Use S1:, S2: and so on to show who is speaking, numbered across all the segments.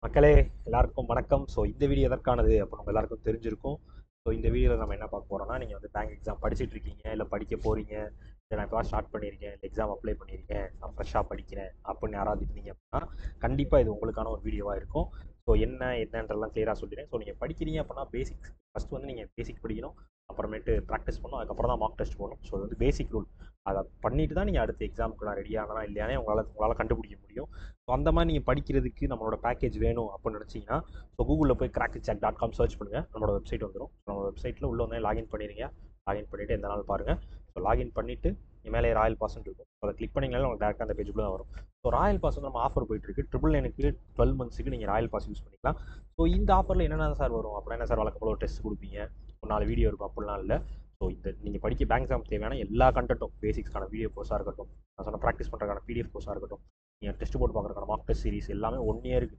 S1: மக்களே, எல்லாருக்கும் வணக்கம். ஸோ இந்த வீடியோ எதற்கானது அப்போ நம்ம எல்லாருக்கும் தெரிஞ்சிருக்கும். ஸோ இந்த வீடியோவில் நம்ம என்ன பார்க்க போகிறோம்னா, நீங்கள் வந்து பேங்க் எக்ஸாம் படிச்சுட்டு இருக்கீங்க, இல்லை படிக்க போகிறீங்க, இல்லை நான் இப்போ ஸ்டார்ட் பண்ணியிருக்கேன், இல்லை எக்ஸாம் அப்ளை பண்ணியிருக்கேன், நான் ஃப்ரெஷ்ஷாக படிக்கிறேன் அப்படின்னு யாராவது இருந்தீங்க அப்படின்னா கண்டிப்பாக இது உங்களுக்கான ஒரு வீடியோவாக இருக்கும். ஸோ என்னன்றதெல்லாம் கிளியராக சொல்லிடுறேன். ஸோ நீங்கள் படிக்கிறீங்க அப்படின்னா பேசிக்ஸ் ஃபஸ்ட்டு வந்து நீங்கள் பேசிக் படிக்கணும், அப்புறமேட்டு ப்ராக்டிஸ் பண்ணணும், அதுக்கப்புறம் தான் மார்க் டெஸ்ட் போகணும். ஸோ அது வந்து பேசிக் ரூல். அதை பண்ணிட்டு தான் நீங்கள் அடுத்த எக்ஸாமுக்கு நான் ரெடியானா இல்லையானே உங்களால் கண்டுபிடிக்க முடியும். ஸோ அந்த மாதிரி நீங்கள் படிக்கிறதுக்கு நம்மளோட பேக்கேஜ் வேணும் அப்படின்னு நினச்சிங்கன்னா, ஸோ கூகுளில் போய் crackthecheck.com சர்ச் பண்ணுங்கள், நம்மளோட வெப்சைட் வந்துடும். நம்மளோட வெப்சைட்டில் உள்ள வந்து லாகின் பண்ணிடுங்க. லாகின் பண்ணிவிட்டு எந்த நாள் பாருங்கள். ஸோ லாகின் பண்ணிவிட்டு மேலே ராயல் பாஸ்ன்னு இருக்கும். ஸோ அதை கிளிக் பண்ணிங்கனாலும் உங்களுக்கு டேரெக்டாக அந்த பேஜுக்குள்ளே தான் வரும். ஸோ ராயல் பாஸ் வந்து நம்ம ஆஃபர் போயிட்டுருக்கு. 999க்கு 12 மந்த்ஸுக்கு நீங்கள் ராயல் பாஸ் யூஸ் பண்ணிக்கலாம். ஸோ இந்த ஆஃபரில் என்னென்ன சார் வரும் அப்படின்னா, என்ன சார் வழக்கம் போல ஒரு டெஸ்ட் கொடுப்பீங்க, ஒரு 4 வீடியோ இருக்கும் அப்படிலாம் இல்லை. ஸோ இந்த நீங்கள் படிக்க பேங்க் எக்ஸாம் தேவையான எல்லா கண்டென்ட்டும், பேசிக்ஸ்க்கான வீடியோ கோர்ஸாக இருக்கட்டும், நான் சொன்ன ப்ராக்டிஸ் பண்ணுறதுக்கான பிடிஎஃப் கோர்ஸாக இருக்கட்டும், நீங்கள் டெஸ்ட் போட்டு பார்க்குறதுக்கான மார்க் டெஸ்ட் சீரிஸ் எல்லாமே 1 இயருக்கு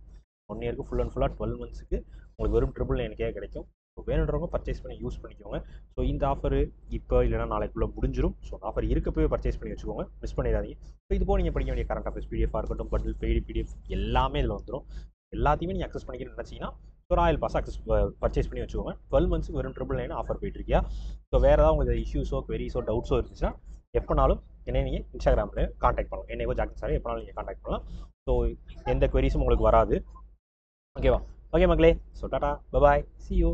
S1: ஃபுல் அண்ட் ஃபுல்லாக 12 மந்த்ஸுக்கு உங்களுக்கு வெறும் 999 கிடைக்கும். ஸோ வேணுன்றவங்க பர்ச்சேஸ் பண்ணி யூஸ் பண்ணிக்கோங்க. ஸோ இந்த ஆஃபர் இப்போ இல்லைனா நாளைக்குள்ளே முடிஞ்சிடும். ஸோ அந்த ஆஃபர் இருக்கப்பவே பர்ச்சேஸ் பண்ணி வச்சுக்கோங்க, மிஸ் பண்ணிடாதீங்க. ஸோ இது போல் நீங்கள் படிக்க வேண்டிய கரண்ட் அஃபேர்ஸ் பிடிஎஃபாக இருக்கட்டும், பண்டில் பெய்டு பிடிஎஃப் எல்லாமே இதில் வந்துடும். எல்லாத்தையுமே நீங்கள் அக்சஸ் பண்ணிக்கணும்னு நினச்சிங்கன்னா ஸோ ராயல் பாஸ் பர்ச்சேஸ் பண்ணி வச்சுக்கோங்க. 12 மந்த்ஸுக்கு வெறும் 999 ஆஃபர் போயிட்டுருக்கியா. ஸோ வேறு ஏதாவது உங்களுக்கு இஷ்யூஸோ குவெரிஸோ டவுட்ஸோ இருந்துச்சுன்னா எப்போனாலும் என்னை நீங்கள் இன்ஸ்டாகிராமில் காண்டாக்ட் பண்ணலாம். என்னையோ ஜாக்சன் சார் எப்போனாலும் நீங்கள் காண்டாக்ட் பண்ணலாம். ஸோ எந்த குவெரிஸும் உங்களுக்கு வராது. ஓகேவா? ஓகே மக்களே. So Tata, bye bye, C you.